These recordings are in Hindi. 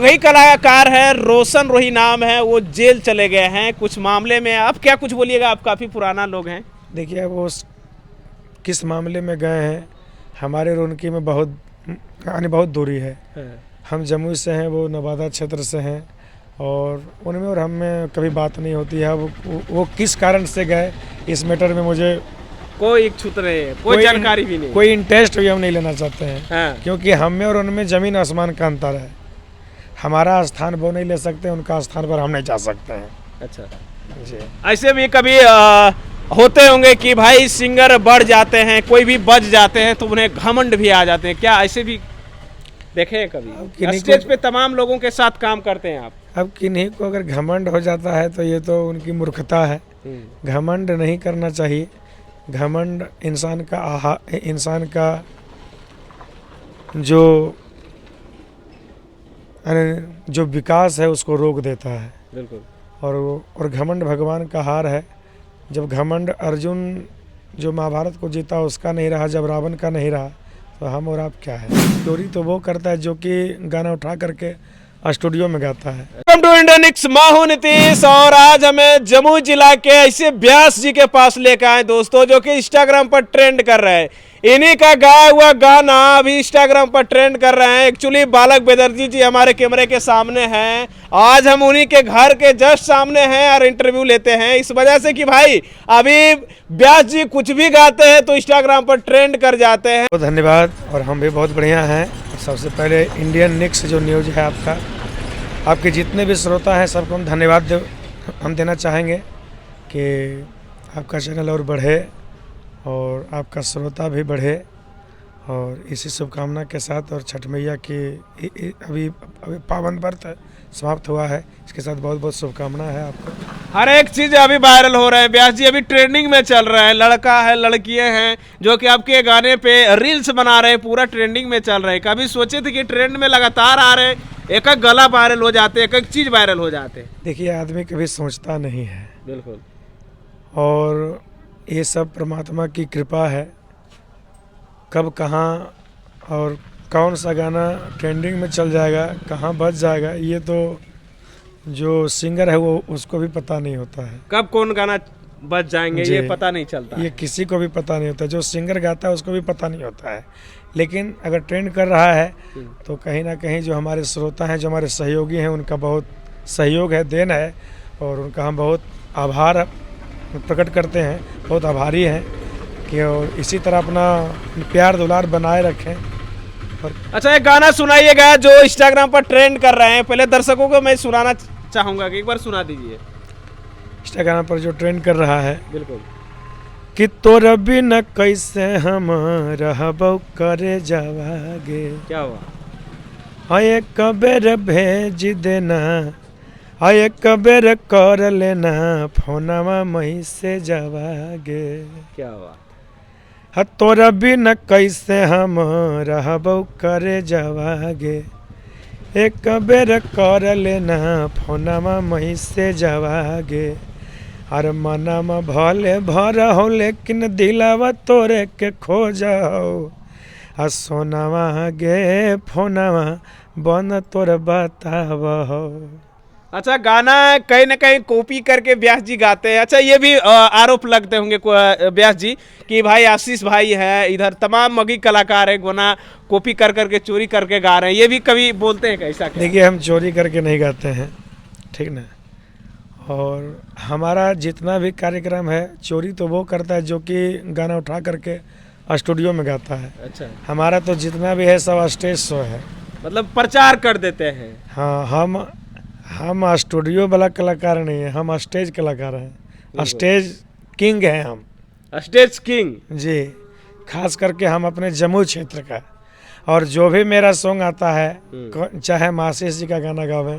वही कलाकार है, रोशन रोही नाम है, वो जेल चले गए हैं कुछ मामले में। आप क्या कुछ बोलिएगा, आप काफ़ी पुराना लोग हैं। देखिए वो किस मामले में गए हैं, हमारे और उनकी में बहुत दूरी है। हम जमुई से हैं, वो नवादा क्षेत्र से हैं और उनमें और हम में कभी बात नहीं होती है। वो किस कारण से गए इस मैटर में मुझे कोई इच्छुक नहीं है, कोई जानकारी भी नहीं, कोई इंटरेस्ट भी हम नहीं लेना चाहते हैं। हाँ। क्योंकि हम में और उनमें ज़मीन आसमान का अंतर है। हमारा स्थान वो नहीं ले सकते, उनका स्थान पर हम नहीं जा सकते हैं। अच्छा जी। ऐसे भी कभी होते होंगे कि भाई सिंगर बढ़ जाते हैं, कोई भी बज जाते हैं तो उन्हें घमंड भी आ जाते हैं, क्या ऐसे भी देखे हैं कभी? स्टेज पे तमाम लोगों के साथ काम करते हैं आप। अब किन्हीं को अगर घमंड हो जाता है तो ये तो उनकी मूर्खता है। घमंड नहीं करना चाहिए। घमंड इंसान का जो विकास है उसको रोक देता है। बिल्कुल। और घमंड भगवान का हार है। जब घमंड अर्जुन जो महाभारत को जीता उसका नहीं रहा, जब रावण का नहीं रहा, तो हम और आप क्या है। चोरी तो वो करता है जो कि गाना उठा करके स्टूडियो में गाता है। वेलकम टू इंडियन निक्स, मैं हूं नीतीश और आज हमें जमुई जिला के ऐसे व्यास जी के पास लेकर आए दोस्तों, जो कि इंस्टाग्राम पर ट्रेंड कर रहे हैं। इन्हीं का गाया हुआ गाना अभी इंस्टाग्राम पर ट्रेंड कर रहे हैं। एक्चुअली बालक बेदर्जी जी हमारे कैमरे के सामने हैं। आज हम उन्हीं के घर के जस्ट सामने हैं और इंटरव्यू लेते हैं, इस वजह से कि भाई अभी व्यास जी कुछ भी गाते हैं तो इंस्टाग्राम पर ट्रेंड कर जाते हैं। बहुत धन्यवाद। और हम भी बहुत बढ़िया हैं। सबसे पहले इंडियन निक्स जो न्यूज़ है आपका, आपके जितने भी श्रोता हैं सबको हम धन्यवाद हम देना चाहेंगे कि आपका चैनल और बढ़े और आपका श्रोता भी बढ़े। और इसी शुभकामना के साथ और छठ मैया की अभी पावन व्रत समाप्त हुआ है, इसके साथ बहुत बहुत शुभकामना है आपको। हर एक चीज अभी वायरल हो रहा है। व्यास जी अभी ट्रेंडिंग में चल रहा है, लड़का है लड़कियां हैं जो कि आपके गाने पे रील्स बना रहे हैं, पूरा ट्रेंडिंग में चल रहा है। कभी सोचे थे कि ट्रेंड में लगातार आ रहे, एक एक गला वायरल हो जाते, एक एक चीज वायरल हो जाते। देखिए आदमी कभी सोचता नहीं है। बिल्कुल। और ये सब परमात्मा की कृपा है। कब कहाँ और कौन सा गाना ट्रेंडिंग में चल जाएगा, कहाँ बज जाएगा, ये तो जो सिंगर है वो उसको भी पता नहीं होता है। कब कौन गाना बज जाएंगे ये पता नहीं चलता। ये किसी को भी पता नहीं होता। जो सिंगर गाता है उसको भी पता नहीं होता है। लेकिन अगर ट्रेंड कर रहा है तो कहीं ना कहीं जो हमारे श्रोता हैं, जो हमारे सहयोगी हैं, उनका बहुत सहयोग है, देन है। और उनका हम बहुत आभार प्रकट करते हैं, बहुत आभारी हैं कि और इसी तरह अपना प्यार दुलार बनाए रखें। और अच्छा, एक गाना सुनाइएगा जो इंस्टाग्राम पर ट्रेंड कर रहे हैं। पहले दर्शकों को मैं सुनाना चाहूँगा कि एक बार सुना दीजिए। इंस्टाग्राम पर जो ट्रेंड कर रहा है, बिल्कुल, कि तोर बिना कैसे हम रहबो करे जावागे। क्या हुआ? हाय कबेर भेज देना, हाय कबेर कर लेना, फोनवा मही से जावागे। क्या हुआ? हा तोरा बिना कैसे हम रहबो करे जावागे। एक बेर कर लेना, फोनवा मही से जावागे। अरे मनवा भले भर हो लेकिन दिलावा तोरे के खो जाओ। आ सोनावा गे फोनवा बन तोर बताव। अच्छा, गाना कहीं ना कहीं कॉपी करके व्यास जी गाते हैं। अच्छा, ये भी आरोप लगते होंगे व्यास जी कि भाई आशीष भाई है, इधर तमाम मगी कलाकार है, गाना कॉपी कर करके चोरी करके गा रहे हैं, ये भी कभी बोलते हैं कैसा? देखिए हम चोरी करके नहीं गाते हैं, ठीक ना। और हमारा जितना भी कार्यक्रम है, चोरी तो वो करता है जो कि गाना उठा करके स्टूडियो में गाता है। अच्छा, हमारा तो जितना भी है सब स्टेज शो है, मतलब प्रचार कर देते हैं। हाँ, हम स्टूडियो वाला कलाकार नहीं है, हम स्टेज कलाकार हैं। स्टेज किंग हैं हम, स्टेज किंग जी। खास करके हम अपने जमुई क्षेत्र का। और जो भी मेरा सॉन्ग आता है, चाहे आशीष जी का गाना गावे,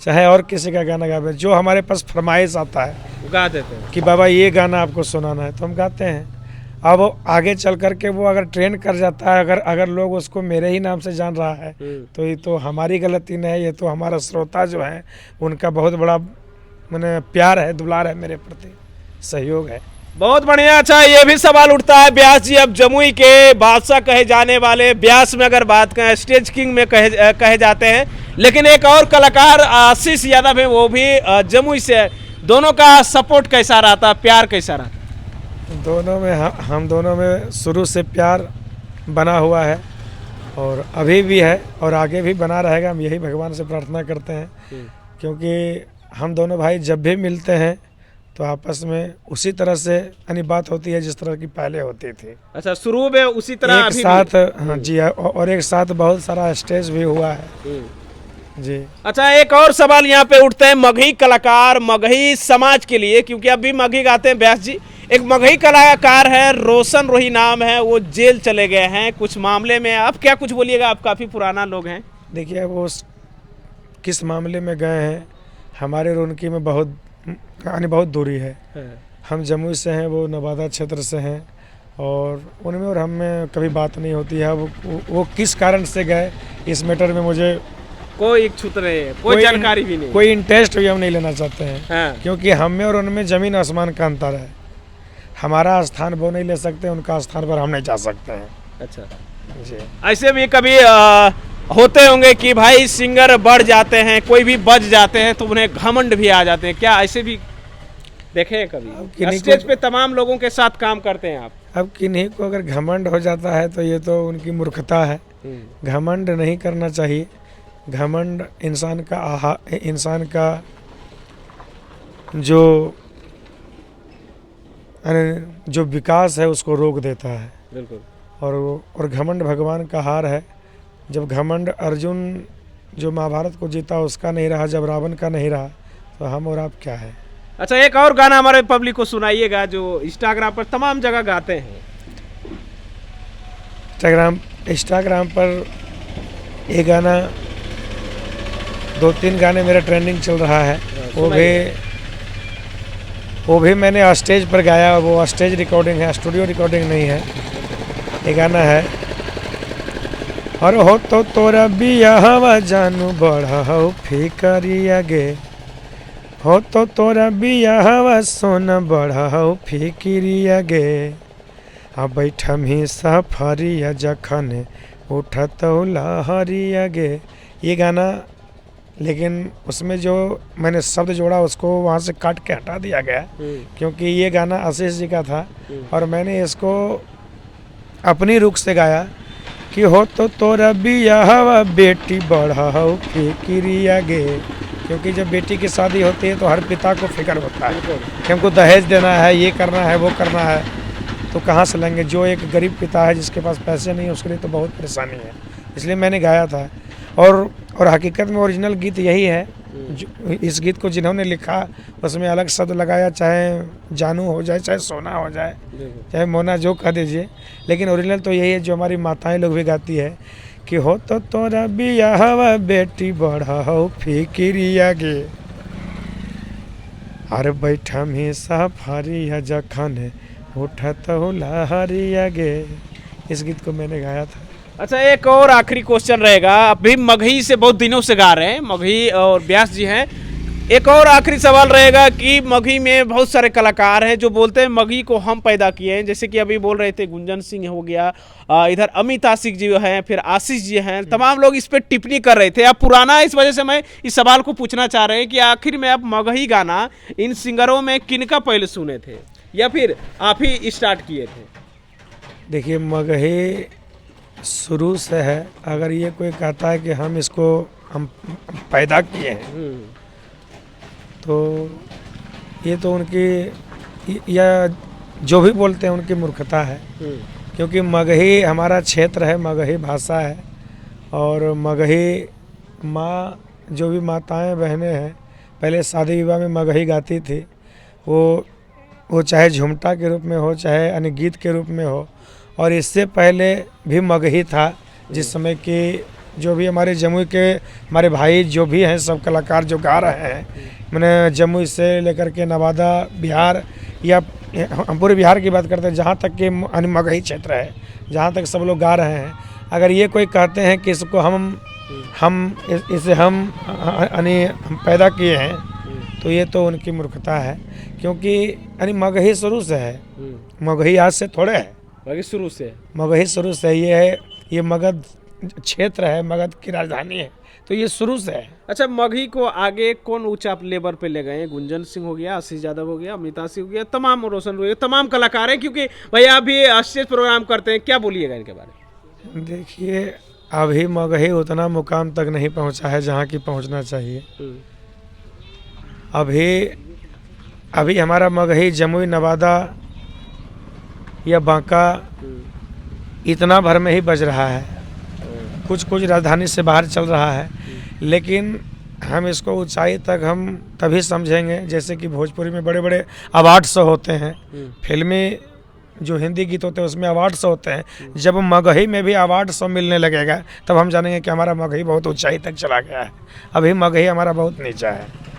चाहे और किसी का गाना गावे, जो हमारे पास फरमाइश आता है गा देते हैं कि बाबा ये गाना आपको सुनाना है, तो हम गाते हैं। अब आगे चल करके वो अगर ट्रेंड कर जाता है, अगर लोग उसको मेरे ही नाम से जान रहा है, तो ये तो हमारी गलती नहीं है, ये तो हमारा श्रोता जो है उनका बहुत बड़ा मैंने प्यार है, दुलार है, मेरे प्रति सहयोग है। बहुत बढ़िया। अच्छा, ये भी सवाल उठता है, व्यास जी अब जमुई के बादशाह कहे जाने वाले, व्यास में अगर बात करें स्टेज किंग में कहे जाते हैं, लेकिन एक और कलाकार आशीष यादव है, वो भी जमुई से है। दोनों का सपोर्ट कैसा रहता, प्यार कैसा रहा? दोनों में हम दोनों में शुरू से प्यार बना हुआ है और अभी भी है और आगे भी बना रहेगा। हम यही भगवान से प्रार्थना करते हैं, क्योंकि हम दोनों भाई जब भी मिलते हैं तो आपस में उसी तरह से यानी बात होती है जिस तरह की पहले होती थी। अच्छा, शुरू में उसी तरह एक अभी साथ भी? हाँ जी, और एक साथ बहुत सारा स्टेज भी हुआ है जी। अच्छा, एक और सवाल यहाँ पे उठते हैं मगही कलाकार, मगही समाज के लिए, क्योंकि अभी मगही गाते हैं व्यास जी। एक मगही कलाकार है, रोशन रोही नाम है, वो जेल चले गए हैं कुछ मामले में। आप क्या कुछ बोलिएगा, आप काफ़ी पुराना लोग हैं। देखिए वो किस मामले में गए हैं, हमारे और उनकी में बहुत यानी बहुत दूरी है। हम जमुई से हैं, वो नवादा क्षेत्र से हैं और उनमें और हम में कभी बात नहीं होती है। वो किस कारण से गए इस मैटर में मुझे कोई इच्छुक नहीं है, कोई जानकारी भी नहीं, कोई इंटरेस्ट भी हम नहीं लेना चाहते हैं। हाँ। क्योंकि हम में और उनमें ज़मीन आसमान का अंतर है। हमारा स्थान वो नहीं ले सकते, उनका स्थान पर हम नहीं जा सकते हैं। अच्छा जी। ऐसे भी कभी होते होंगे कि भाई सिंगर बढ़ जाते हैं, कोई भी बज जाते हैं तो उन्हें घमंड भी आ जाते हैं, क्या ऐसे भी देखे हैं कभी? स्टेज पे तमाम लोगों के साथ काम करते हैं आप। अब किन्हीं को अगर घमंड हो जाता है तो ये तो उनकी मूर्खता है। घमंड नहीं करना चाहिए। घमंड इंसान का जो विकास है उसको रोक देता है। बिल्कुल। और घमंड भगवान का हार है। जब घमंड अर्जुन जो महाभारत को जीता उसका नहीं रहा, जब रावण का नहीं रहा, तो हम और आप क्या है। अच्छा, एक और गाना हमारे पब्लिक को सुनाइएगा जो इंस्टाग्राम पर तमाम जगह गाते हैं। इंस्टाग्राम पर ये गाना, 2-3 गाने मेरा ट्रेंडिंग चल रहा है। वो भी मैंने स्टेज पर गाया। वो स्टेज रिकॉर्डिंग है, स्टूडियो रिकॉर्डिंग नहीं है। ये गाना है, और हो तो तोरा बियाहवा जानू बढ़ाओ फिकरिया गे, हो तो तोरा बियाहवा सोना बढ़ाओ फिकिरिया गे, आ बैठम ही सफरिया जखन उठत लहरिया गे। ये गाना, लेकिन उसमें जो मैंने शब्द जोड़ा उसको वहाँ से काट के हटा दिया गया, क्योंकि ये गाना आशीष जी का था और मैंने इसको अपनी रुख से गाया कि हो तो तोरा बियाहवा बेटी बढ़ाओ फिकिरिया गे। क्योंकि जब बेटी की शादी होती है तो हर पिता को फिक्र होता है कि हमको दहेज देना है, ये करना है, वो करना है, तो कहाँ से लेंगे। जो एक गरीब पिता है जिसके पास पैसे नहीं है उसके लिए तो बहुत परेशानी है। इसलिए मैंने गाया था। और हकीकत में ओरिजिनल गीत यही है। इस गीत को जिन्होंने लिखा उसमें अलग शब्द लगाया, चाहे जानू हो जाए, चाहे सोना हो जाए, चाहे मोना, जो कह दीजिए, लेकिन ओरिजिनल तो यही है जो हमारी माताएं लोग भी गाती है कि हो तो तोरा बियाहवा बेटी बढ़ाओ फिकिरिया गे, अरे बैठम ही सफरिया जखन उठत लहरिया गे। इस गीत को मैंने गाया था। अच्छा, एक और आखिरी क्वेश्चन रहेगा। अभी मगही से बहुत दिनों से गा रहे हैं, मगही और व्यास जी हैं। एक और आखिरी सवाल रहेगा कि मगही में बहुत सारे कलाकार हैं जो बोलते हैं मगही को हम पैदा किए हैं। जैसे कि अभी बोल रहे थे गुंजन सिंह हो गया, इधर अमित आशिक जी हैं, फिर आशीष जी हैं, तमाम लोग इस पर टिप्पणी कर रहे थे। अब पुराना है, इस वजह से मैं इस सवाल को पूछना चाह रहे हैं कि आखिर में आप मगही गाना इन सिंगरों में किनका पहले सुने थे या फिर आप ही स्टार्ट किए थे? देखिए, मगही शुरू से है। अगर ये कोई कहता है कि हम पैदा किए हैं तो ये तो उनकी, या जो भी बोलते हैं उनकी मूर्खता है। क्योंकि मगही हमारा क्षेत्र है, मगही भाषा है और मगही माँ, जो भी माताएं बहनें हैं, पहले शादी विवाह में मगही गाती थी। वो चाहे झुमटा के रूप में हो, चाहे अन्य गीत के रूप में हो। और इससे पहले भी मगही था, जिस समय की जो भी हमारे जमुई के हमारे भाई जो भी हैं, सब कलाकार जो गा रहे हैं, मैंने जमुई से लेकर के नवादा, बिहार, या हम पूरे बिहार की बात करते हैं, जहाँ तक कि मगही क्षेत्र है, जहाँ तक सब लोग गा रहे हैं। अगर ये कोई कहते हैं कि इसको इसे हम पैदा किए हैं, तो ये तो उनकी मूर्खता है। क्योंकि मगही शुरू से है, मगही आज से थोड़े है, मगही शुरू से ये है। ये मगध क्षेत्र है, मगध की राजधानी है, तो ये शुरू से है। अच्छा, मगही को आगे कौन ऊंचा लेवल पे ले गए हैं? गुंजन सिंह हो गया, आशीष यादव हो गया, अमिता सिंह हो गया, तमाम रोशन हो गया, तमाम कलाकार हैं, क्योंकि भैया अभी स्टेज प्रोग्राम करते हैं, क्या बोलिएगा इनके बारे में? देखिए, अभी मगही उतना मुकाम तक नहीं पहुंचा है जहां की पहुंचना चाहिए। अभी हमारा मगही जमुई, नवादा या बांका इतना भर में ही बज रहा है, कुछ राजधानी से बाहर चल रहा है, लेकिन हम इसको ऊंचाई तक हम तभी समझेंगे जैसे कि भोजपुरी में बड़े बड़े अवार्ड शो होते हैं, फिल्मी जो हिंदी गीत होते हैं उसमें अवार्ड शो होते हैं, जब मगही में भी अवार्ड शो मिलने लगेगा तब हम जानेंगे कि हमारा मगही बहुत ऊंचाई तक चला गया है। अभी मगही हमारा बहुत नीचा है।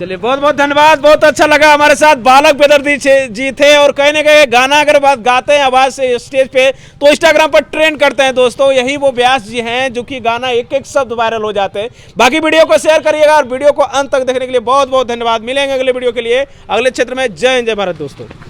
चलिए, बहुत बहुत धन्यवाद, बहुत अच्छा लगा। हमारे साथ बालक बेदर्दी जी थे, और कहीं ना कहीं गाना अगर बात गाते हैं आवाज से स्टेज पे तो इंस्टाग्राम पर ट्रेंड करते हैं दोस्तों। यही वो व्यास जी हैं जो कि गाना एक एक शब्द वायरल हो जाते हैं। बाकी वीडियो को शेयर करिएगा और वीडियो को अंत तक देखने के लिए बहुत बहुत धन्यवाद। मिलेंगे अगले वीडियो के लिए अगले क्षेत्र में। जय हिंद, जय भारत दोस्तों।